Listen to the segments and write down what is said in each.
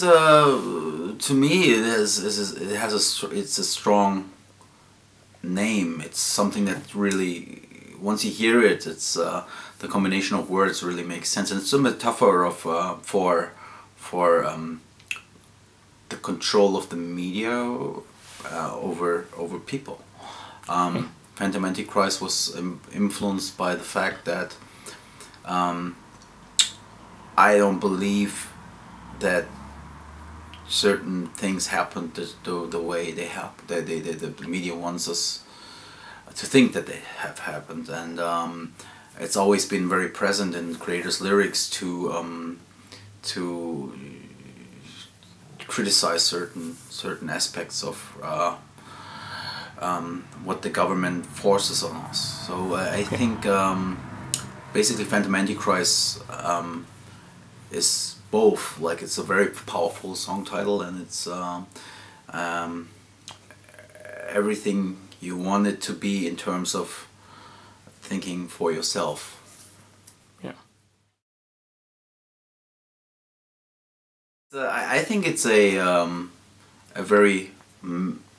is, to me, it's a strong name. It's something that really, once you hear it, it's the combination of words really makes sense, and it's a metaphor of for the control of the media over people. Phantom Antichrist was influenced by the fact that I don't believe that certain things happen the way they happen. The media wants us to think that they have happened, and it's always been very present in Kreator's lyrics to criticize certain aspects of what the government forces on us. So I think basically Phantom Antichrist is both. Like, it's a very powerful song title, and it's everything you want it to be in terms of thinking for yourself. Yeah. I think it's a very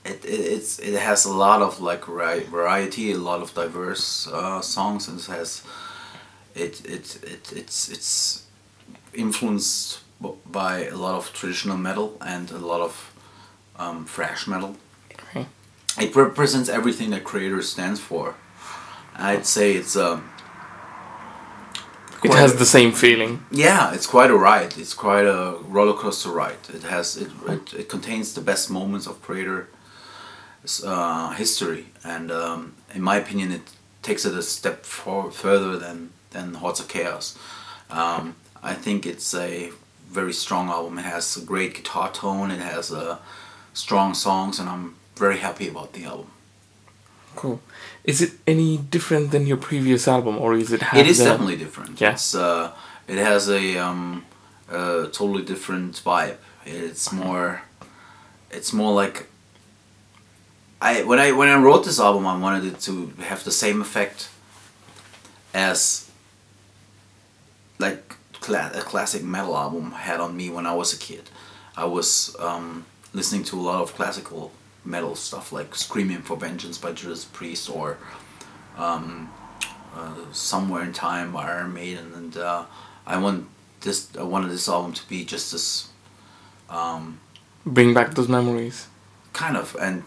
it has a lot of like variety, a lot of diverse songs, and it's influenced by a lot of traditional metal and a lot of thrash metal. Okay. It represents everything that Kreator stands for. I'd say it's it has the same feeling. Yeah, it's quite a ride. It's quite a roller coaster ride. It contains the best moments of Kreator's history, and in my opinion, it takes it a step further than Hordes of Chaos. I think it's a very strong album. It has a great guitar tone. It has strong songs, and I'm very happy about the album. Cool. Is it any different than your previous album, or is it? It is definitely different. Yeah. It has a totally different vibe. It's more like when I wrote this album, I wanted it to have the same effect as like a classic metal album had on me when I was a kid. I was listening to a lot of classical metal stuff like Screaming for Vengeance by Judas Priest, or Somewhere in Time by Iron Maiden, and I wanted this album to be just as bring back those memories, kind of, and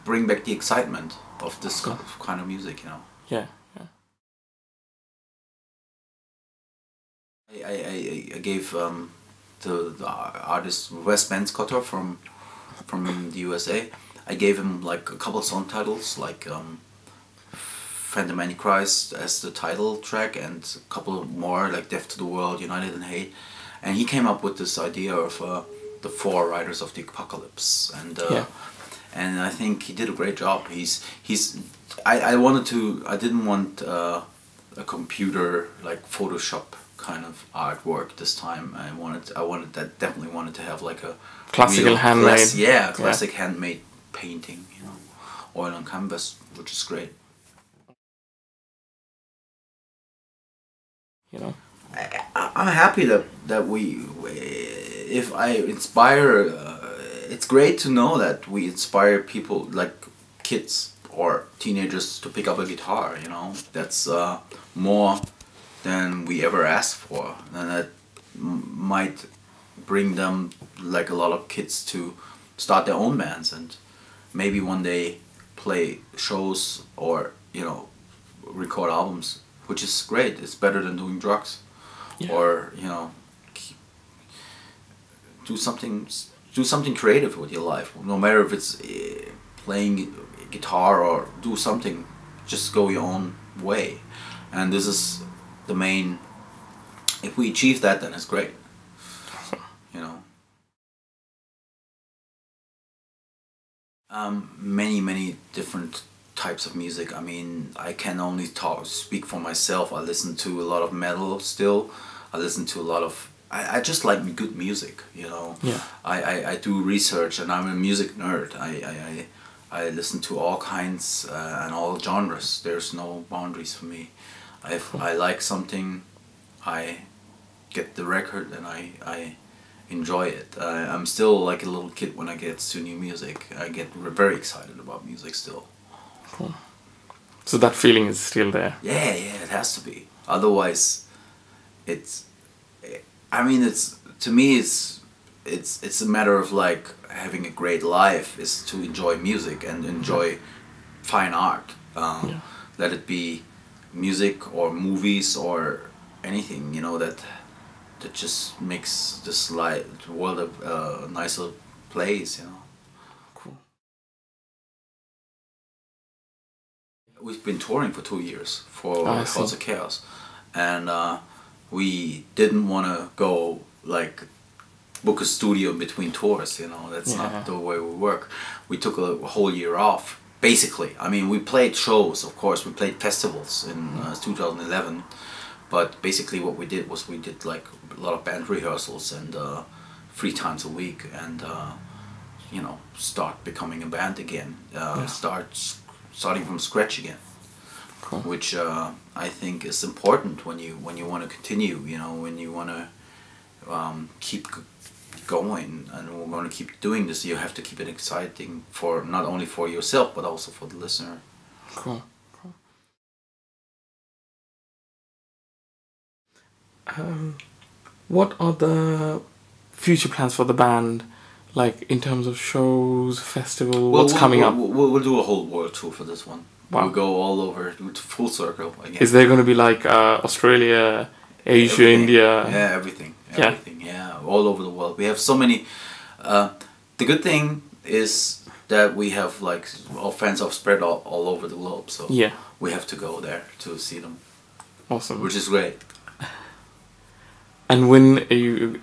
bring back the excitement of this kind of music, you know. Yeah. I gave the artist Wes Benscotter from the USA, I gave him like a couple song titles, like Phantom Antichrist as the title track, and a couple more like Death to the World, United in Hate, and he came up with this idea of the 4 Riders of the Apocalypse, and and I think he did a great job. I didn't want a computer like Photoshop kind of artwork this time. Definitely wanted to have like a classical handmade. Classic handmade painting, you know, oil on canvas, which is great. You know, I'm happy that if I inspire, it's great to know that we inspire people like kids or teenagers to pick up a guitar. You know, that's more than we ever asked for, and that might bring them, like a lot of kids, to start their own bands and maybe one day play shows or, you know, record albums, which is great. It's better than doing drugs, or, you know, do something creative with your life. No matter if it's playing guitar or do something, just go your own way. And this is the main. If we achieve that, then it's great. You know. Many different types of music. I mean, I can only speak for myself. I listen to a lot of metal still. I listen to a lot of. I just like good music. You know. Yeah. I do research, and I'm a music nerd. I listen to all kinds and all genres. There's no boundaries for me. If I like something, I get the record and I enjoy it. I'm still like a little kid when I get to new music. I get very excited about music still. Cool. So that feeling is still there. Yeah, it has to be. Otherwise, it's. I mean, to me, it's a matter of like having a great life is to enjoy music and enjoy fine art. Let it be music or movies or anything, you know, that just makes this world a nicer place, you know. Cool. We've been touring for 2 years for I House see. of Chaos, and we didn't want to go like book a studio in between tours, you know. That's not the way we work. We took a whole year off, basically. I mean, we played shows, of course. We played festivals in 2011, but basically what we did was we did like a lot of band rehearsals and 3 times a week, and you know, start becoming a band again, starting from scratch again. Cool. Which I think is important when you want to continue, you know, when you want to keep going and we're going to keep doing this. You have to keep it exciting for not only for yourself but also for the listener. Cool. What are the future plans for the band, like in terms of shows, festival? What's coming up? We'll do a whole world tour for this one. Wow. We'll go all over, full circle again. Is there going to be like Australia, Asia, Everything. India? Yeah, everything. Yeah, all over the world. We have so many. The good thing is that we have like our fans are spread all over the globe, so we have to go there to see them. Awesome. Which is great. And when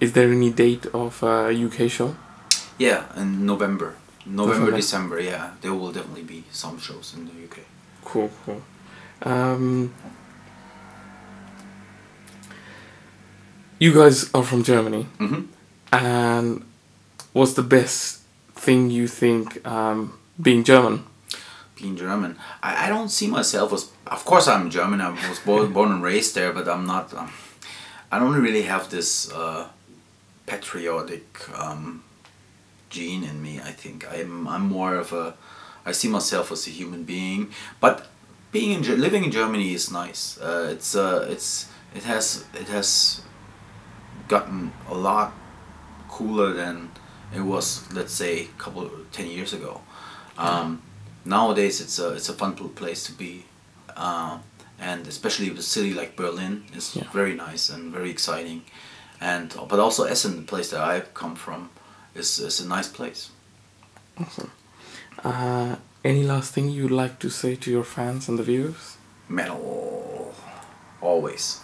is there any date of UK show? Yeah, in November, December. Yeah, there will definitely be some shows in the UK. Cool. You guys are from Germany, and what's the best thing you think being German? Being German, I don't see myself as. Of course, I'm German. I was born and raised there, but I'm not. I don't really have this patriotic gene in me. I think I'm more of a. I see myself as a human being, but living in Germany is nice. It has gotten a lot cooler than it was, let's say, 10 years ago. Nowadays it's a fun place to be, and especially a city like Berlin is very nice and very exciting, but also Essen, the place that I've come from, is a nice place. Awesome. Any last thing you'd like to say to your fans and the viewers? Metal, always.